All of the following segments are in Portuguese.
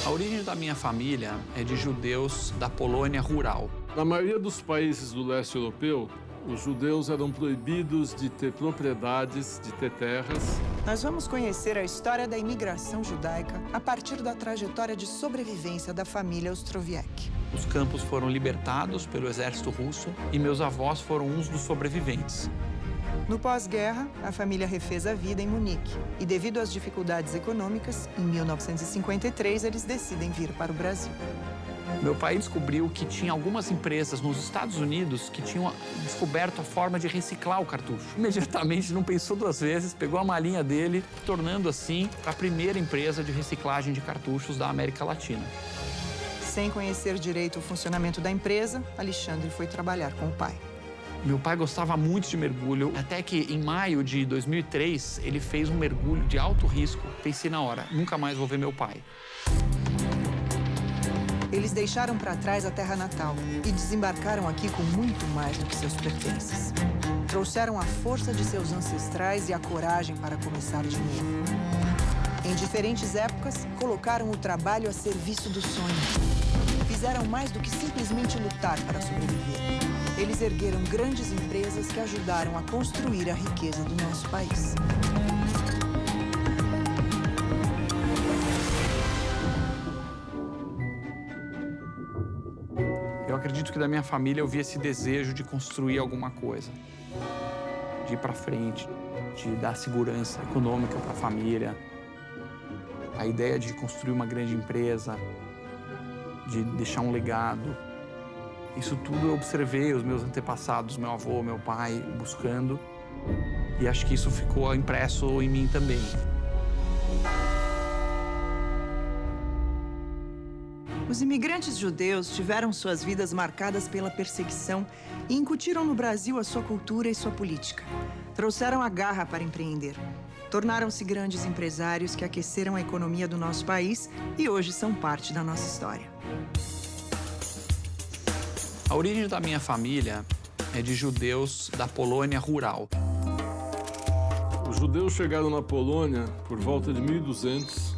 A origem da minha família é de judeus da Polônia rural. Na maioria dos países do leste europeu, os judeus eram proibidos de ter propriedades, de ter terras. Nós vamos conhecer a história da imigração judaica a partir da trajetória de sobrevivência da família Ostrowiec. Os campos foram libertados pelo exército russo e meus avós foram uns dos sobreviventes. No pós-guerra, a família refez a vida em Munique e, devido às dificuldades econômicas, em 1953 eles decidem vir para o Brasil. Meu pai descobriu que tinha algumas empresas nos Estados Unidos que tinham descoberto a forma de reciclar o cartucho. Imediatamente, não pensou duas vezes, pegou a malinha dele, tornando assim a primeira empresa de reciclagem de cartuchos da América Latina. Sem conhecer direito o funcionamento da empresa, Alexandre foi trabalhar com o pai. Meu pai gostava muito de mergulho, até que em maio de 2003 ele fez um mergulho de alto risco. Pensei na hora, nunca mais vou ver meu pai. Eles deixaram para trás a terra natal e desembarcaram aqui com muito mais do que seus pertences. Trouxeram a força de seus ancestrais e a coragem para começar de novo. Em diferentes épocas, colocaram o trabalho a serviço do sonho. Fizeram mais do que simplesmente lutar para sobreviver. Eles ergueram grandes empresas que ajudaram a construir a riqueza do nosso país. Eu acredito que da minha família eu vi esse desejo de construir alguma coisa, de ir para frente, de dar segurança econômica para a família, a ideia de construir uma grande empresa, de deixar um legado. Isso tudo eu observei os meus antepassados, meu avô, meu pai, buscando, e acho que isso ficou impresso em mim também. Os imigrantes judeus tiveram suas vidas marcadas pela perseguição e incutiram no Brasil a sua cultura e sua política. Trouxeram a garra para empreender. Tornaram-se grandes empresários que aqueceram a economia do nosso país e hoje são parte da nossa história. A origem da minha família é de judeus da Polônia rural. Os judeus chegaram na Polônia por volta de 1200,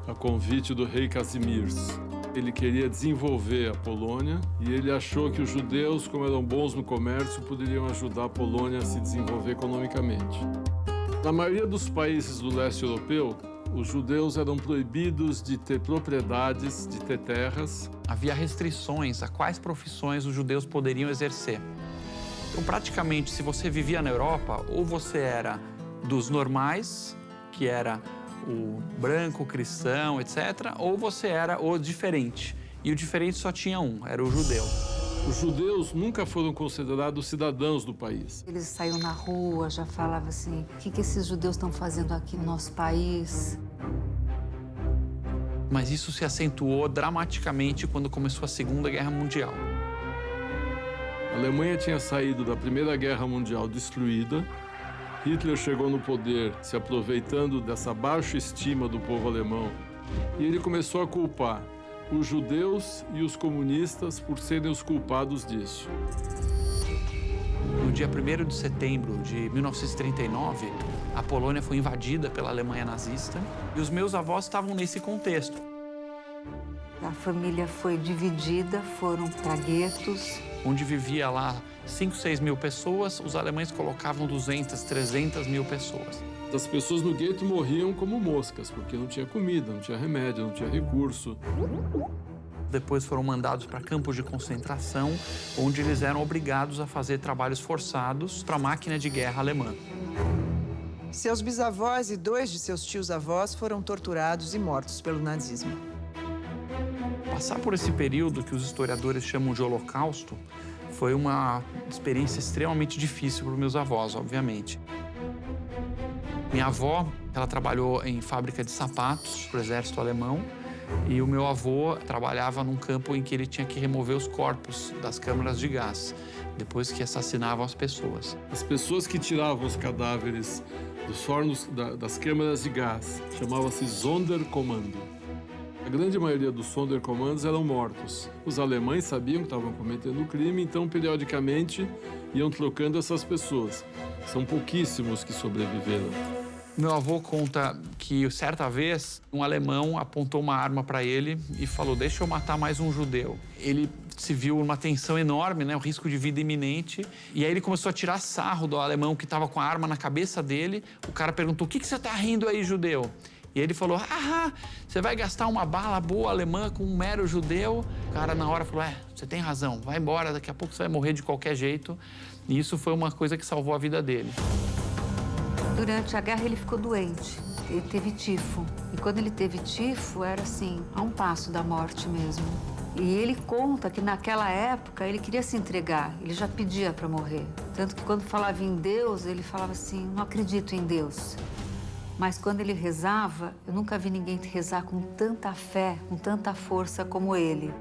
a convite do rei Kazimierz. Ele queria desenvolver a Polônia e ele achou que os judeus, como eram bons no comércio, poderiam ajudar a Polônia a se desenvolver economicamente. Na maioria dos países do leste europeu, os judeus eram proibidos de ter propriedades, de ter terras. Havia restrições a quais profissões os judeus poderiam exercer. Então, praticamente, se você vivia na Europa, ou você era dos normais, que era o branco, cristão, etc., ou você era o diferente. E o diferente só tinha um, era o judeu. Os judeus nunca foram considerados cidadãos do país. Eles saíam na rua, já falavam assim, o que esses judeus estão fazendo aqui no nosso país? Mas isso se acentuou dramaticamente quando começou a Segunda Guerra Mundial. A Alemanha tinha saído da Primeira Guerra Mundial destruída. Hitler chegou no poder se aproveitando dessa baixa estima do povo alemão. E ele começou a culpar os judeus e os comunistas por serem os culpados disso. No dia 1º de setembro de 1939, a Polônia foi invadida pela Alemanha nazista e os meus avós estavam nesse contexto. A família foi dividida, foram para guetos. Onde vivia lá 5, 6 mil pessoas, os alemães colocavam 200, 300 mil pessoas. As pessoas no gueto morriam como moscas, porque não tinha comida, não tinha remédio, não tinha recurso. Depois foram mandados para campos de concentração, onde eles eram obrigados a fazer trabalhos forçados para a máquina de guerra alemã. Seus bisavós e 2 de seus tios-avós foram torturados e mortos pelo nazismo. Passar por esse período que os historiadores chamam de Holocausto foi uma experiência extremamente difícil para os meus avós, obviamente. Minha avó, ela trabalhou em fábrica de sapatos para o exército alemão e o meu avô trabalhava num campo em que ele tinha que remover os corpos das câmaras de gás, depois que assassinavam as pessoas. As pessoas que tiravam os cadáveres dos fornos das câmaras de gás chamavam-se Sonderkommando. A grande maioria dos Sonderkommandos eram mortos. Os alemães sabiam que estavam cometendo crime, então, periodicamente, iam trocando essas pessoas. São pouquíssimos que sobreviveram. Meu avô conta que, certa vez, um alemão apontou uma arma para ele e falou: deixa eu matar mais um judeu. Ele se viu numa tensão enorme, né, um risco de vida iminente, e aí ele começou a tirar sarro do alemão que estava com a arma na cabeça dele. O cara perguntou: o que você tá rindo aí, judeu? E ele falou: você vai gastar uma bala boa alemã com um mero judeu? O cara, na hora, falou: você tem razão, vai embora, daqui a pouco você vai morrer de qualquer jeito. E isso foi uma coisa que salvou a vida dele. Durante a guerra, ele ficou doente. Ele teve tifo. E quando ele teve tifo, era assim, a um passo da morte mesmo. E ele conta que naquela época ele queria se entregar, ele já pedia para morrer. Tanto que quando falava em Deus, ele falava assim: não acredito em Deus. Mas quando ele rezava, eu nunca vi ninguém rezar com tanta fé, com tanta força como ele.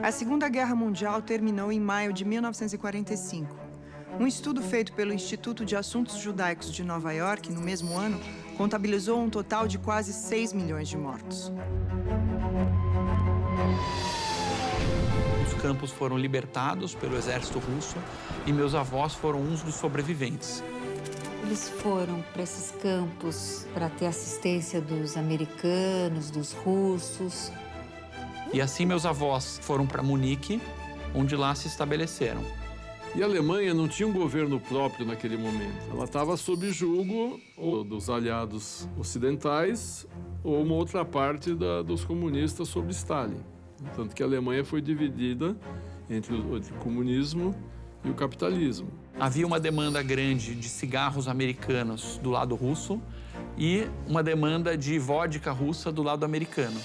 A Segunda Guerra Mundial terminou em maio de 1945. Um estudo feito pelo Instituto de Assuntos Judaicos de Nova York, no mesmo ano, contabilizou um total de quase 6 milhões de mortos. Os campos foram libertados pelo exército russo e meus avós foram uns dos sobreviventes. Eles foram para esses campos para ter assistência dos americanos, dos russos. E assim meus avós foram para Munique, onde lá se estabeleceram. E a Alemanha não tinha um governo próprio naquele momento. Ela estava sob julgo ou dos aliados ocidentais ou uma outra parte dos comunistas sob Stalin. Tanto que a Alemanha foi dividida entre o comunismo e o capitalismo. Havia uma demanda grande de cigarros americanos do lado russo e uma demanda de vodka russa do lado americano.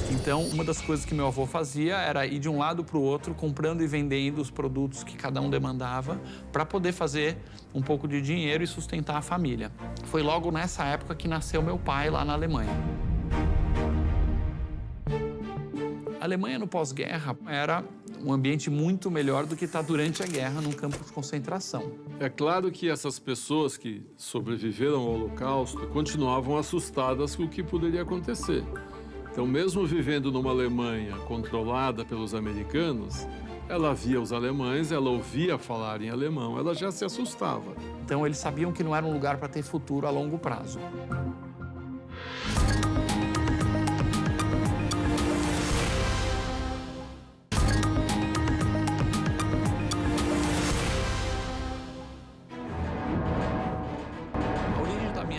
Então, uma das coisas que meu avô fazia era ir de um lado para o outro, comprando e vendendo os produtos que cada um demandava, para poder fazer um pouco de dinheiro e sustentar a família. Foi logo nessa época que nasceu meu pai lá na Alemanha. A Alemanha, no pós-guerra, era um ambiente muito melhor do que está durante a guerra num campo de concentração. É claro que essas pessoas que sobreviveram ao Holocausto continuavam assustadas com o que poderia acontecer. Então, mesmo vivendo numa Alemanha controlada pelos americanos, ela via os alemães, ela ouvia falar em alemão, ela já se assustava. Então, eles sabiam que não era um lugar para ter futuro a longo prazo.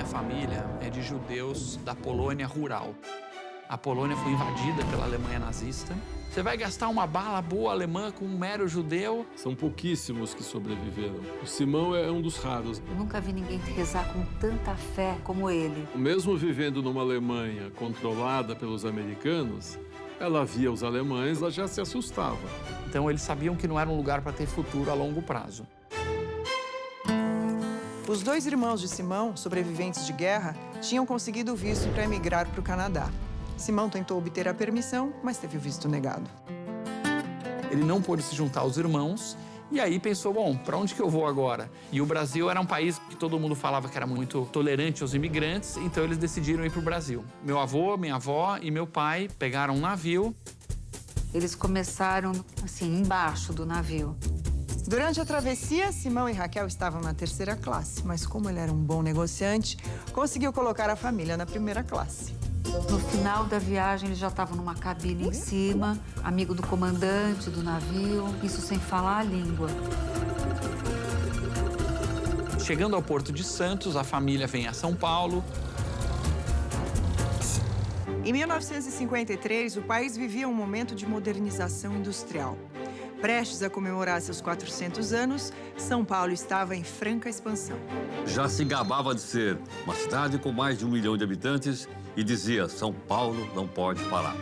Família é de judeus da Polônia rural. A Polônia foi invadida pela Alemanha nazista. Você vai gastar uma bala boa alemã com um mero judeu? São pouquíssimos que sobreviveram. O Simão é um dos raros. Eu nunca vi ninguém rezar com tanta fé como ele. Mesmo vivendo numa Alemanha controlada pelos americanos, ela via os alemães, ela já se assustava. Então eles sabiam que não era um lugar para ter futuro a longo prazo. Os dois irmãos de Simão, sobreviventes de guerra, tinham conseguido o visto para emigrar para o Canadá. Simão tentou obter a permissão, mas teve o visto negado. Ele não pôde se juntar aos irmãos e aí pensou: bom, para onde que eu vou agora? E o Brasil era um país que todo mundo falava que era muito tolerante aos imigrantes, então eles decidiram ir para o Brasil. Meu avô, minha avó e meu pai pegaram um navio. Eles começaram, assim, embaixo do navio. Durante a travessia, Simão e Raquel estavam na terceira classe, mas como ele era um bom negociante, conseguiu colocar a família na primeira classe. No final da viagem, eles já estavam numa cabine em cima, amigo do comandante do navio, isso sem falar a língua. Chegando ao Porto de Santos, a família vem a São Paulo. Em 1953, o país vivia um momento de modernização industrial. Prestes a comemorar seus 400 anos, São Paulo estava em franca expansão. Já se gabava de ser uma cidade com mais de 1 milhão de habitantes e dizia: São Paulo não pode parar.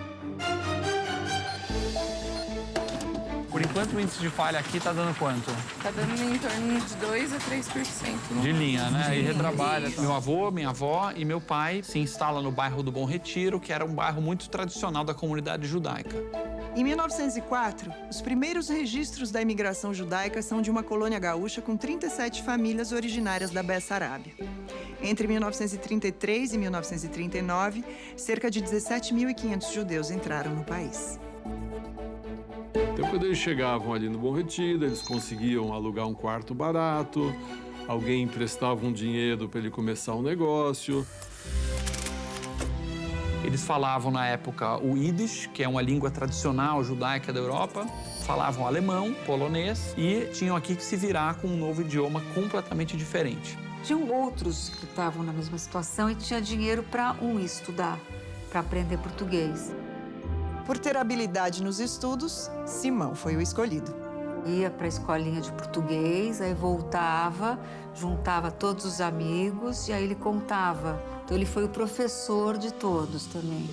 Por enquanto, o índice de falha aqui está dando quanto? Tá dando em torno de 2 a 3%. De linha, né? E retrabalha. Meu avô, minha avó e meu pai se instalam no bairro do Bom Retiro, que era um bairro muito tradicional da comunidade judaica. Em 1904, os primeiros registros da imigração judaica são de uma colônia gaúcha com 37 famílias originárias da Bessarábia. Entre 1933 e 1939, cerca de 17.500 judeus entraram no país. Então, quando eles chegavam ali no Bom Retiro, eles conseguiam alugar um quarto barato, alguém emprestava um dinheiro para ele começar um negócio. Eles falavam, na época, o Yiddish, que é uma língua tradicional judaica da Europa. Falavam alemão, polonês e tinham aqui que se virar com um novo idioma completamente diferente. Tinham outros que estavam na mesma situação e tinha dinheiro para estudar, para aprender português. Por ter habilidade nos estudos, Simão foi o escolhido. Ia para a escolinha de português, aí voltava, juntava todos os amigos e aí ele contava. Então ele foi o professor de todos também.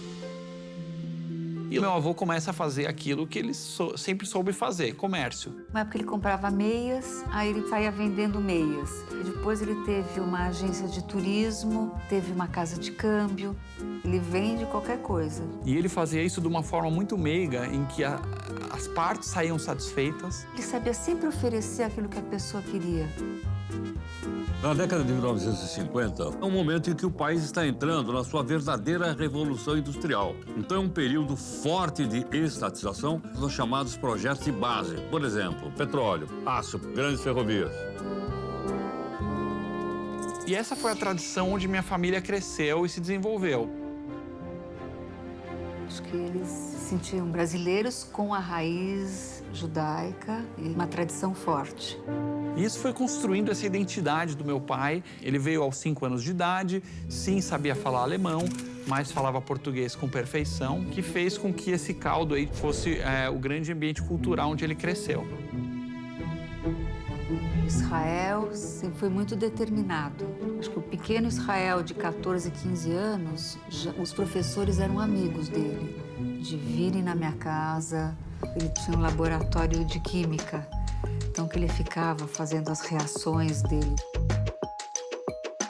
E o meu avô começa a fazer aquilo que ele sempre soube fazer, comércio. Uma época ele comprava meias, aí ele saía vendendo meias. E depois ele teve uma agência de turismo, teve uma casa de câmbio. Ele vende qualquer coisa. E ele fazia isso de uma forma muito meiga, em que as partes saíam satisfeitas. Ele sabia sempre oferecer aquilo que a pessoa queria. Na década de 1950, é um momento em que o país está entrando na sua verdadeira revolução industrial. Então é um período forte de estatização dos chamados projetos de base. Por exemplo, petróleo, aço, grandes ferrovias. E essa foi a tradição onde minha família cresceu e se desenvolveu. Acho que eles se sentiam brasileiros com a raiz judaica e uma tradição forte. E isso foi construindo essa identidade do meu pai. Ele veio aos 5 anos de idade, sim, sabia falar alemão, mas falava português com perfeição, que fez com que esse caldo aí fosse o grande ambiente cultural onde ele cresceu. Israel sempre foi muito determinado. Acho que o pequeno Israel de 14, 15 anos, os professores eram amigos dele, de virem na minha casa. Ele tinha um laboratório de química, então que ele ficava fazendo as reações dele.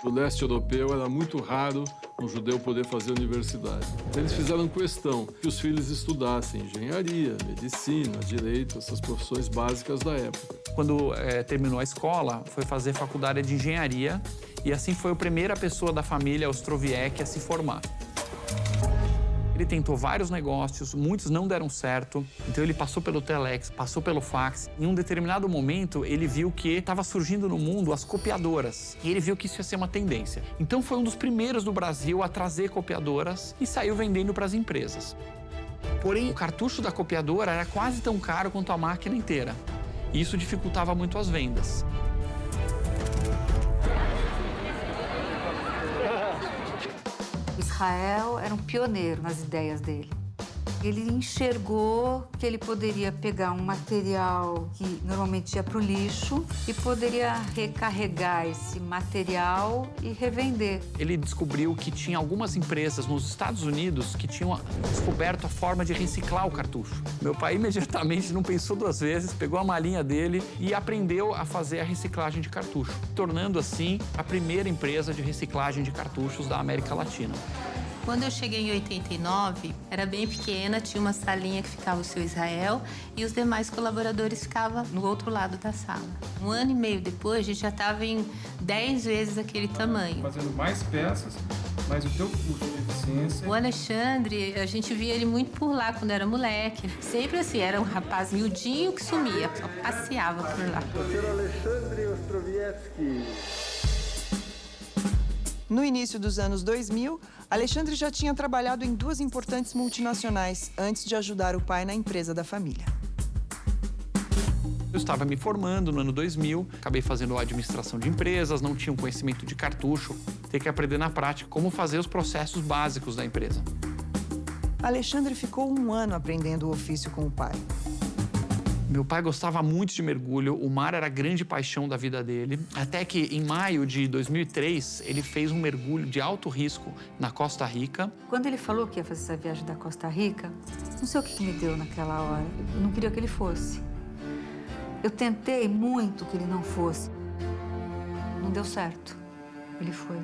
No leste europeu era muito raro um judeu poder fazer universidade. Eles fizeram questão que os filhos estudassem engenharia, medicina, direito, essas profissões básicas da época. Quando terminou a escola, foi fazer faculdade de engenharia e assim foi a primeira pessoa da família Ostrowiecki a se formar. Ele tentou vários negócios, muitos não deram certo, então ele passou pelo telex, passou pelo fax. Em um determinado momento, ele viu que estava surgindo no mundo as copiadoras e ele viu que isso ia ser uma tendência. Então foi um dos primeiros do Brasil a trazer copiadoras e saiu vendendo para as empresas. Porém, o cartucho da copiadora era quase tão caro quanto a máquina inteira. E isso dificultava muito as vendas. Israel era um pioneiro nas ideias dele. Ele enxergou que ele poderia pegar um material que normalmente ia para o lixo e poderia recarregar esse material e revender. Ele descobriu que tinha algumas empresas nos Estados Unidos que tinham descoberto a forma de reciclar o cartucho. Meu pai imediatamente não pensou 2 vezes, pegou a malinha dele e aprendeu a fazer a reciclagem de cartucho, tornando assim a primeira empresa de reciclagem de cartuchos da América Latina. Quando eu cheguei em 89, era bem pequena, tinha uma salinha que ficava o seu Israel e os demais colaboradores ficavam no outro lado da sala. 1 ano e meio depois, a gente já estava em 10 vezes aquele tamanho. Fazendo mais peças, mas o teu curso de eficiência... O Alexandre, a gente via ele muito por lá quando era moleque. Sempre assim, era um rapaz miudinho que sumia, só passeava por lá. Senhor Alexandre Ostrowiecki. No início dos anos 2000, Alexandre já tinha trabalhado em 2 importantes multinacionais antes de ajudar o pai na empresa da família. Eu estava me formando no ano 2000, acabei fazendo administração de empresas, não tinha um conhecimento de cartucho, ter que aprender na prática como fazer os processos básicos da empresa. Alexandre ficou 1 ano aprendendo o ofício com o pai. Meu pai gostava muito de mergulho, o mar era a grande paixão da vida dele. Até que, em maio de 2003, ele fez um mergulho de alto risco na Costa Rica. Quando ele falou que ia fazer essa viagem da Costa Rica, não sei o que me deu naquela hora. Eu não queria que ele fosse. Eu tentei muito que ele não fosse. Não deu certo. Ele foi.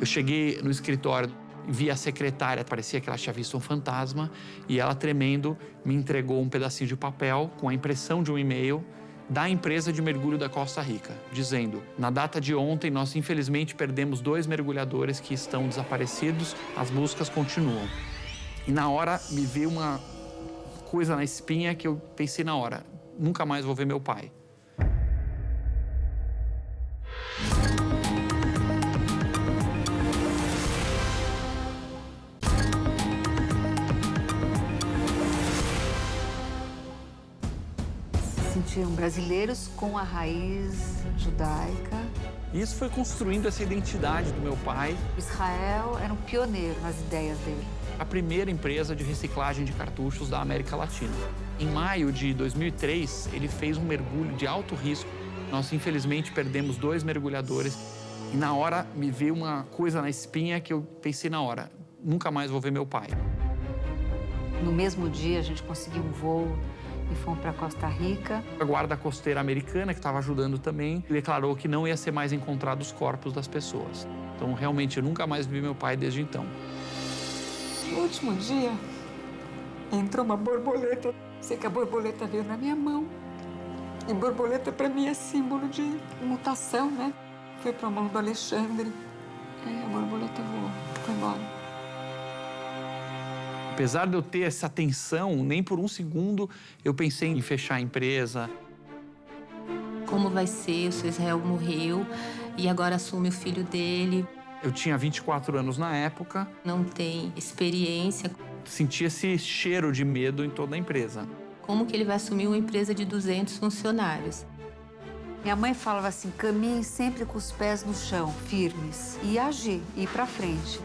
Eu cheguei no escritório, vi a secretária, parecia que ela tinha visto um fantasma, e ela, tremendo, me entregou um pedacinho de papel com a impressão de um e-mail da empresa de mergulho da Costa Rica, dizendo: na data de ontem, nós infelizmente perdemos 2 mergulhadores que estão desaparecidos, as buscas continuam. E na hora me veio uma coisa na espinha que eu pensei na hora: nunca mais vou ver meu pai. tinham brasileiros com a raiz judaica. E isso foi construindo essa identidade do meu pai. Israel era um pioneiro nas ideias dele. A primeira empresa de reciclagem de cartuchos da América Latina. Em maio de 2003, ele fez um mergulho de alto risco. Nós, infelizmente, perdemos 2 mergulhadores. E na hora me veio uma coisa na espinha que eu pensei na hora, nunca mais vou ver meu pai. No mesmo dia, a gente conseguiu um voo e fomos para Costa Rica. A guarda costeira americana, que estava ajudando também, declarou que não ia ser mais encontrados os corpos das pessoas. Então, realmente, eu nunca mais vi meu pai desde então. No último dia, entrou uma borboleta. Sei que a borboleta veio na minha mão. E borboleta, para mim, é símbolo de mutação, né? Foi para a mão do Alexandre. Aí a borboleta voou, foi embora. Apesar de eu ter essa tensão, nem por um segundo eu pensei em fechar a empresa. Como vai ser? O seu Israel morreu e agora assume o filho dele. Eu tinha 24 anos na época. Não tem experiência. Senti esse cheiro de medo em toda a empresa. Como que ele vai assumir uma empresa de 200 funcionários? Minha mãe falava assim, caminhe sempre com os pés no chão, firmes. E agir, ir para frente.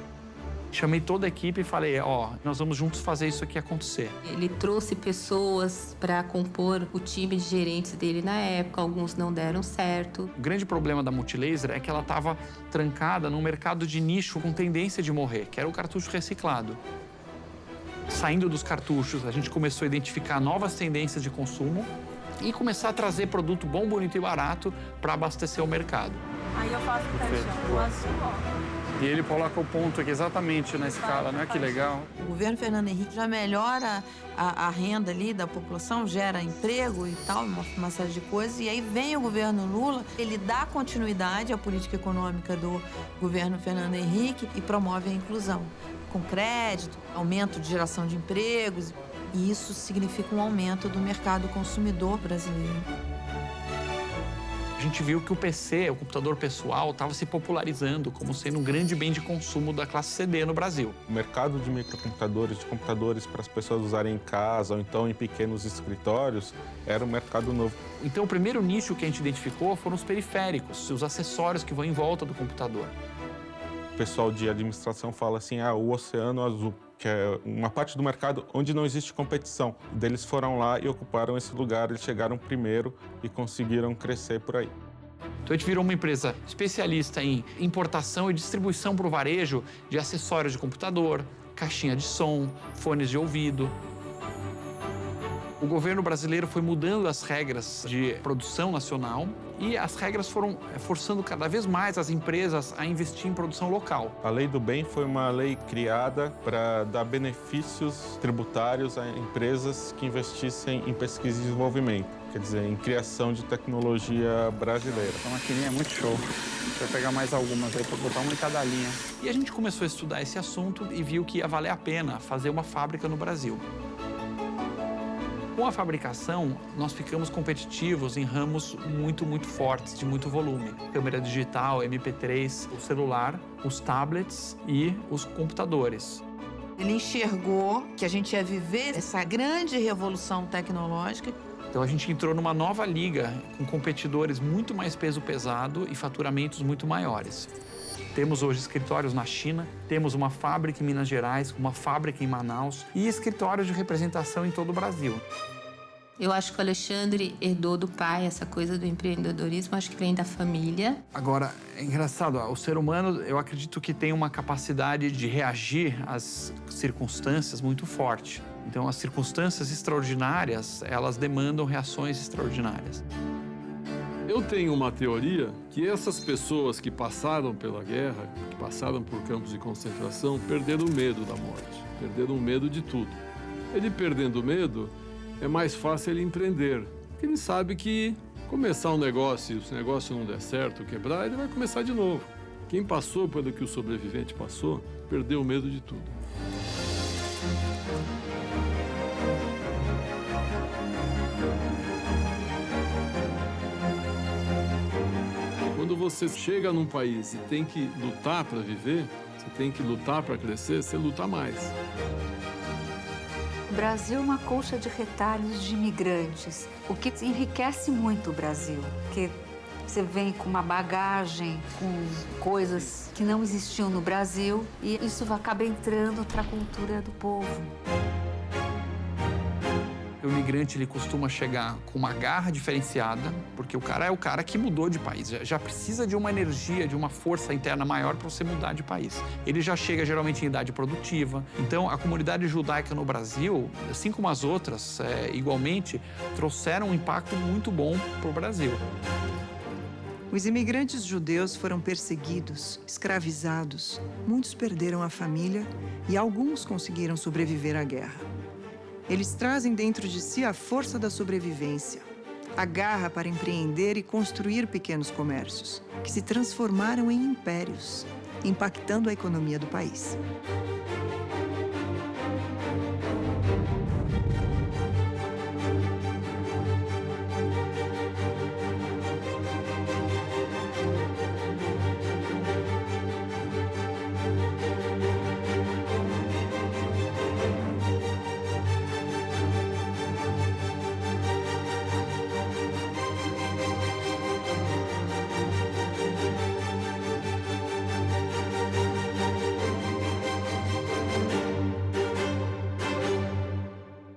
Chamei toda a equipe e falei, nós vamos juntos fazer isso aqui acontecer. Ele trouxe pessoas para compor o time de gerentes dele na época, alguns não deram certo. O grande problema da Multilaser é que ela estava trancada num mercado de nicho com tendência de morrer, que era o cartucho reciclado. Saindo dos cartuchos, a gente começou a identificar novas tendências de consumo e começar a trazer produto bom, bonito e barato para abastecer o mercado. Aí eu faço o teste, o azul, ó. E ele coloca o ponto aqui exatamente na escala, não é que legal? O governo Fernando Henrique já melhora a renda ali da população, gera emprego e tal, uma série de coisas. E aí vem o governo Lula, ele dá continuidade à política econômica do governo Fernando Henrique e promove a inclusão, com crédito, aumento de geração de empregos. E isso significa um aumento do mercado consumidor brasileiro. A gente viu que o PC, o computador pessoal, estava se popularizando como sendo um grande bem de consumo da classe CD no Brasil. O mercado de microcomputadores, de computadores para as pessoas usarem em casa ou então em pequenos escritórios, era um mercado novo. Então, o primeiro nicho que a gente identificou foram os periféricos, os acessórios que vão em volta do computador. O pessoal de administração fala assim, o oceano azul, que é uma parte do mercado onde não existe competição. Eles foram lá e ocuparam esse lugar, eles chegaram primeiro e conseguiram crescer por aí. Então a gente virou uma empresa especialista em importação e distribuição para o varejo de acessórios de computador, caixinha de som, fones de ouvido. O governo brasileiro foi mudando as regras de produção nacional e as regras foram forçando cada vez mais as empresas a investir em produção local. A Lei do Bem foi uma lei criada para dar benefícios tributários a empresas que investissem em pesquisa e desenvolvimento, quer dizer, em criação de tecnologia brasileira. Essa maquininha é muito show. Vou pegar mais algumas aí para botar uma em cada linha. E a gente começou a estudar esse assunto e viu que ia valer a pena fazer uma fábrica no Brasil. Com a fabricação, nós ficamos competitivos em ramos muito fortes, de muito volume. Câmera digital, MP3, o celular, os tablets e os computadores. Ele enxergou que a gente ia viver essa grande revolução tecnológica. Então a gente entrou numa nova liga com competidores muito mais peso pesado e faturamentos muito maiores. Temos hoje escritórios na China, temos uma fábrica em Minas Gerais, uma fábrica em Manaus e escritórios de representação em todo o Brasil. Eu acho que o Alexandre herdou do pai essa coisa do empreendedorismo, acho que vem da família. Agora, é engraçado, o ser humano, eu acredito que tem uma capacidade de reagir às circunstâncias muito forte. Então, as circunstâncias extraordinárias, elas demandam reações extraordinárias. Eu tenho uma teoria que essas pessoas que passaram pela guerra, que passaram por campos de concentração, perderam o medo da morte, perderam o medo de tudo. Ele perdendo o medo, é mais fácil ele empreender, porque ele sabe que começar um negócio e se o negócio não der certo, quebrar, ele vai começar de novo. Quem passou pelo que o sobrevivente passou, perdeu o medo de tudo. Quando você chega num país e tem que lutar para viver, você tem que lutar para crescer, você luta mais. O Brasil é uma colcha de retalhos de imigrantes, o que enriquece muito o Brasil, porque você vem com uma bagagem, com coisas que não existiam no Brasil e isso acaba entrando para a cultura do povo. O imigrante, ele costuma chegar com uma garra diferenciada, porque o cara é o cara que mudou de país. Já precisa de uma energia, de uma força interna maior para você mudar de país. Ele já chega, geralmente, em idade produtiva. Então, a comunidade judaica no Brasil, assim como as outras, igualmente, trouxeram um impacto muito bom para o Brasil. Os imigrantes judeus foram perseguidos, escravizados. Muitos perderam a família e alguns conseguiram sobreviver à guerra. Eles trazem dentro de si a força da sobrevivência, a garra para empreender e construir pequenos comércios, que se transformaram em impérios, impactando a economia do país.